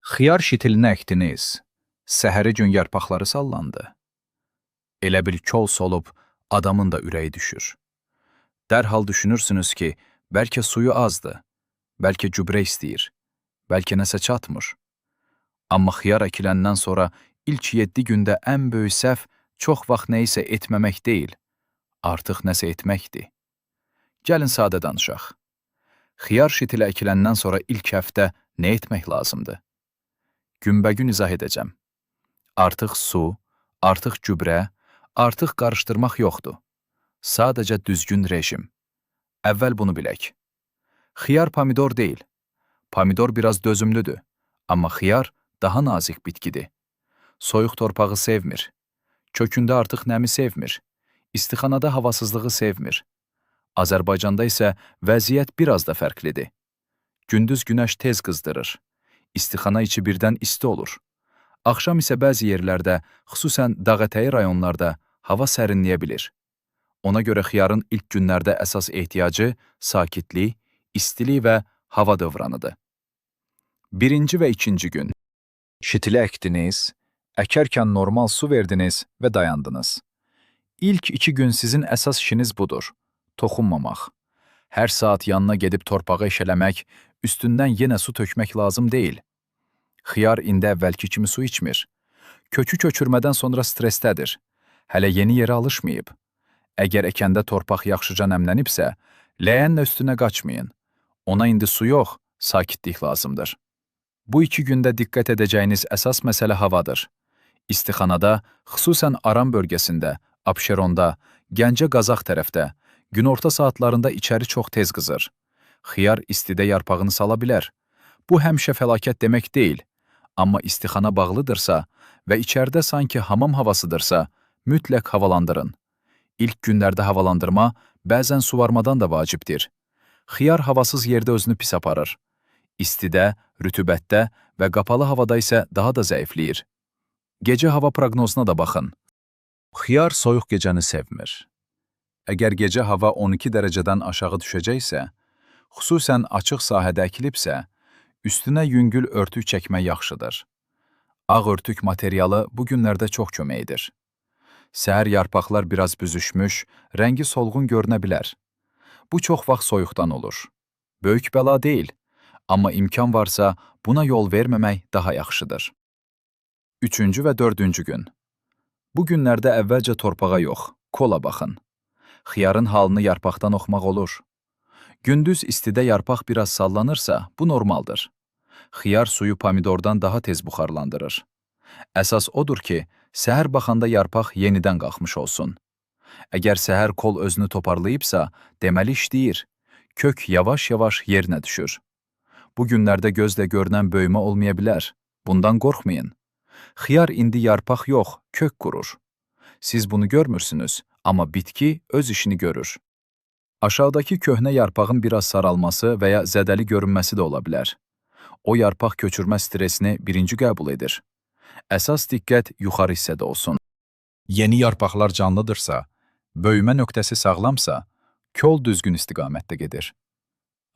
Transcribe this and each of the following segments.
Xiyar şitilinə əkdiniz, səhəri gün yarpaqları sallandı. Elə bil kol solub, adamın da ürəyi düşür. Dərhal düşünürsünüz ki, bəlkə suyu azdır, bəlkə gübrə istəyir, bəlkə nəsə çatmır. Amma xiyar əkiləndən sonra ilk 7 gündə ən böyük səhv çox vaxt nəyisə etməmək deyil, artıq nəsə etməkdir. Gəlin sadə danışaq. Xiyar şitili əkiləndən sonra ilk həftə nə etmək lazımdır? Günbəgün izah edəcəm. Artıq su, artıq gübrə, artıq qarışdırmaq yoxdur. Sadəcə düzgün rejim. Əvvəl bunu bilək. Xiyar pomidor deyil. Pomidor biraz dözümlüdür, amma xiyar daha nazik bitkidir. Soyuq torpağı sevmir. Kökündə artıq nəmi sevmir. İstixanada havasızlığı sevmir. Azərbaycanda isə vəziyyət biraz da fərqlidir. Gündüz günəş tez qızdırır. İstixana içi birdən isti olur. Axşam isə bəzi yerlərdə, xüsusən dağətəyi rayonlarda hava sərinləyə bilir. Ona görə xiyarın ilk günlərdə əsas ehtiyacı sakitlik, istilik və hava dövranıdır. Birinci və ikinci gün. Şitili əkdiniz, əkərkən normal su verdiniz və dayandınız. İlk 2 gün sizin əsas işiniz budur, toxunmamaq. Hər saat yanına gedib torpağı eşələmək, üstündən yenə su tökmək lazım deyil. Xiyar indi əvvəlki kimi su içmir. Kökü köçürmədən sonra stressdədir. Hələ yeni yerə alışmayıb. Əgər əkəndə torpaq yaxşıca nəmlənibsə, ləyənlə üstünə qaçmayın. Ona indi su yox, sakitlik lazımdır. Bu 2 gündə diqqət edəcəyiniz əsas məsələ havadır. İstixanada, xüsusən Aran bölgəsində, Abşeronda, Gəncə Qazax tərəfdə, günorta saatlarında içəri çox tez qızır. Xiyar istidə yarpağını sala bilər. Bu həmişə fəlakət demək deyil, amma istixana bağlıdırsa və içəridə sanki hamam havasıdırsa, mütləq havalandırın. İlk günlərdə havalandırma bəzən suvarmadan da vacibdir. Xiyar havasız yerdə özünü pis aparır. İstidə, rütubətdə və qapalı havada isə daha da zəifləyir. Gecə hava proqnozuna da baxın. Xiyar soyuq gecəni sevmir. Əgər gecə hava 12 dərəcədən aşağı düşəcəksə, xüsusən açıq sahədə əkilibsə, üstünə yüngül örtük çəkmək yaxşıdır. Ağ örtük materialı bu günlərdə çox kömək edir. Səhər yarpaqlar biraz büzüşmüş, rəngi solğun görünə bilər. Bu çox vaxt soyuqdan olur. Böyük bəla deyil, amma imkan varsa buna yol verməmək daha yaxşıdır. Üçüncü və dördüncü gün. Bu günlərdə əvvəlcə torpağa yox, kola baxın. Xiyarın halını yarpaqdan oxumaq olur. Gündüz istidə yarpaq biraz sallanırsa, bu normaldır. Xiyar suyu pomidordan daha tez buxarlandırır. Əsas odur ki, səhər baxanda yarpaq yenidən qalxmış olsun. Əgər səhər kol özünü toparlayıbsa, deməli işləyir. Kök yavaş-yavaş yerinə düşür. Bu günlərdə gözlə görünən böyümə olmaya bilər. Bundan qorxmayın. Xiyar indi yarpaq yox, kök qurur. Siz bunu görmürsünüz, amma bitki öz işini görür. Aşağıdakı köhnə yarpağın biraz saralması və ya zədəli görünməsi də ola bilər. O yarpaq köçürmə stresini birinci qəbul edir. Əsas diqqət yuxarı hissədə olsun. Yeni yarpaqlar canlıdırsa, böyümə nöqtəsi sağlamsa, kol düzgün istiqamətdə gedir.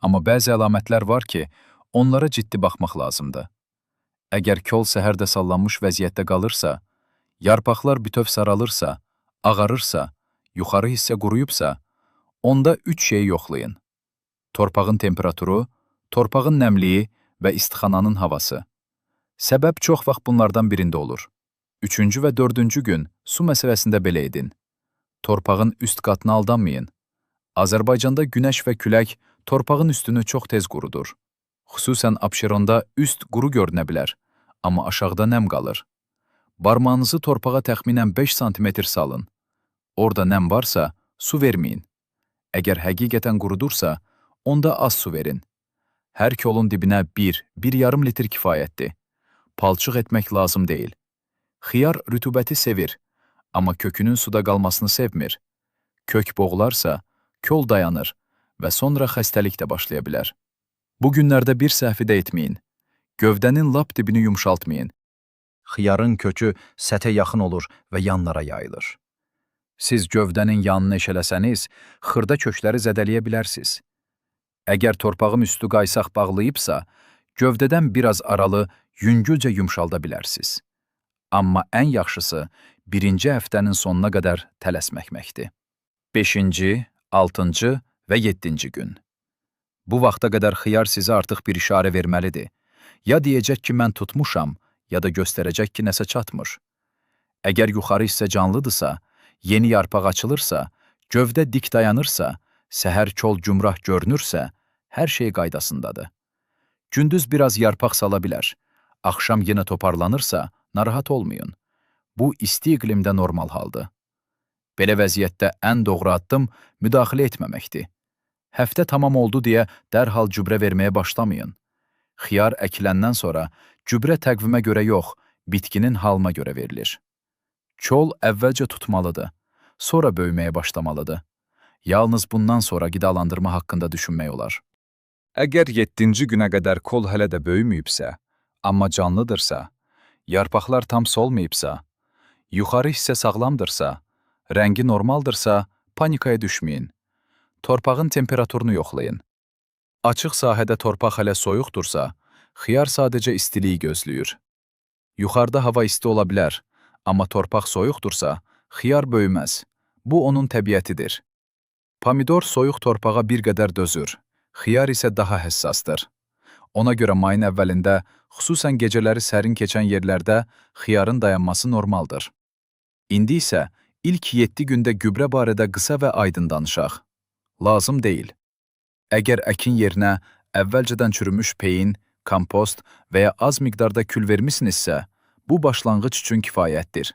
Amma bəzi əlamətlər var ki, onlara ciddi baxmaq lazımdır. Əgər kol səhərdə sallanmış vəziyyətdə qalırsa, yarpaqlar bütöv saralırsa, ağarırsa, yuxarı hissə quruyubsa, onda 3 şeyi yoxlayın. Torpağın temperaturu, torpağın nəmliyi və istixananın havası. Səbəb çox vaxt bunlardan birində olur. Üçüncü və dördüncü gün su məsələsində belə edin. Torpağın üst qatına aldanmayın. Azərbaycanda günəş və külək torpağın üstünü çox tez qurudur. Xüsusən Abşeronda üst quru görünə bilər, amma aşağıda nəm qalır. Barmağınızı torpağa təxminən 5 sm salın. Orada nəm varsa, su verməyin. Əgər həqiqətən qurudursa, onda az su verin. Hər kolun dibinə 1-1,5 litr kifayətdir. Palçıq etmək lazım deyil. Xiyar rütubəti sevir, amma kökünün suda qalmasını sevmir. Kök boğularsa, kol dayanır və sonra xəstəlik də başlaya bilər. Bu günlərdə bir səhvi də etməyin. Gövdənin lap dibini yumşaltmayın. Xiyarın kökü sətə yaxın olur və yanlara yayılır. Siz gövdənin yanını eşələsəniz, xırda kökləri zədələyə bilərsiniz. Əgər torpağın üstü qaysaq bağlayıbsa, gövdədən biraz aralı yüngülcə yumşalda bilərsiniz. Amma ən yaxşısı birinci həftənin sonuna qədər tələsməkməkdir. 5-ci, 6-cı və 7-ci gün. Bu vaxta qədər xiyar sizə artıq bir işarə verməlidir. Ya deyəcək ki, mən tutmuşam, ya da göstərəcək ki, nəsə çatmır. Əgər yuxarı hissə canlıdırsa, yeni yarpaq açılırsa, gövdə dik dayanırsa, səhər kol gümrah görünürsə, hər şey qaydasındadır. Gündüz biraz yarpaq sala bilər, axşam yenə toparlanırsa, narahat olmayın. Bu, isti iqlimdə normal haldır. Belə vəziyyətdə ən doğru addım müdaxilə etməməkdir. Həftə tamam oldu deyə dərhal gübrə verməyə başlamayın. Xiyar əkiləndən sonra gübrə təqvimə görə yox, bitkinin halına görə verilir. Kol əvvəlcə tutmalıdır, sonra böyüməyə başlamalıdır. Yalnız bundan sonra qidalandırma haqqında düşünmək olar. Əgər 7-ci günə qədər kol hələ də böyüməyibsə, amma canlıdırsa, yarpaqlar tam solmayıbsa, yuxarı hissə sağlamdırsa, rəngi normaldırsa, panikaya düşməyin. Torpağın temperaturunu yoxlayın. Açıq sahədə torpaq hələ soyuqdursa, xiyar sadəcə istiliyi gözləyir. Yuxarıda hava isti ola bilər, amma torpaq soyuqdursa, xiyar böyüməz. Bu, onun təbiətidir. Pomidor soyuq torpağa bir qədər dözür, xiyar isə daha həssasdır. Ona görə mayın əvvəlində, xüsusən gecələri sərin keçən yerlərdə xiyarın dayanması normaldır. İndi isə ilk 7 gündə gübrə barədə qısa və aydın danışaq. Lazım deyil. Əgər əkin yerinə əvvəlcədən çürümüş peyin, kompost və ya az miqdarda kül vermisinizsə, bu başlanğıc üçün kifayətdir.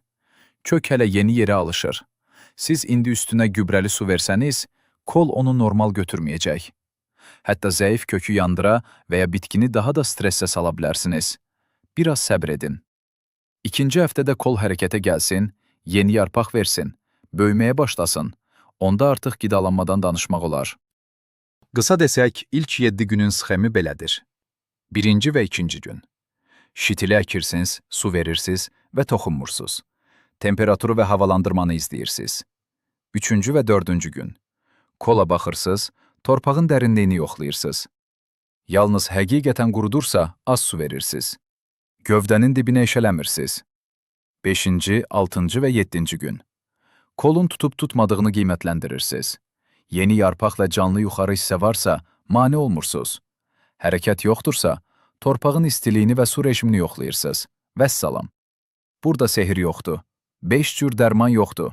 Kök hələ yeni yerə alışır. Siz indi üstünə gübrəli su versəniz, kol onu normal götürməyəcək. Hətta zəif kökü yandıra və ya bitkini daha da stressə sala bilərsiniz. Biraz səbr edin. İkinci həftədə kol hərəkətə gəlsin, yeni yarpaq versin, böyüməyə başlasın. Onda artıq qidalanmadan danışmaq olar. Qısa desək, ilk 7 günün sxemi belədir. 1-ci və 2-ci gün. Şitili əkirsiniz, su verirsiniz və toxunmursuz. Temperaturu və havalandırmanı izləyirsiniz. 3-cü və 4-cü gün. Kola baxırsınız, torpağın dərinliyini yoxlayırsınız. Yalnız həqiqətən qurudursa, az su verirsiniz. Gövdənin dibinə eşələmirsiniz. 5-ci, 6-cı və 7-ci gün. Kolun tutub-tutmadığını qiymətləndirirsiniz. Yeni yarpaq və canlı yuxarı hissə varsa, mane olmursuz. Hərəkət yoxdursa, torpağın istiliyini və su rejimini yoxlayırsınız. Vəssalam. Burada sehir yoxdur. 5 cür dərman yoxdur.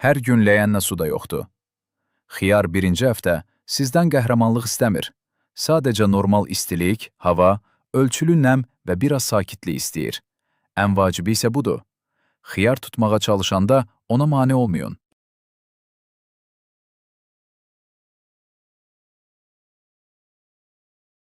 Hər gün ləyənlə su da yoxdur. Xiyar 1-ci həftə sizdən qəhrəmanlıq istəmir. Sadəcə normal istilik, hava, ölçülü nəm və biraz sakitlik istəyir. Ən vacibi isə budur. Xiyar tutmağa çalışanda ona mane olmayın.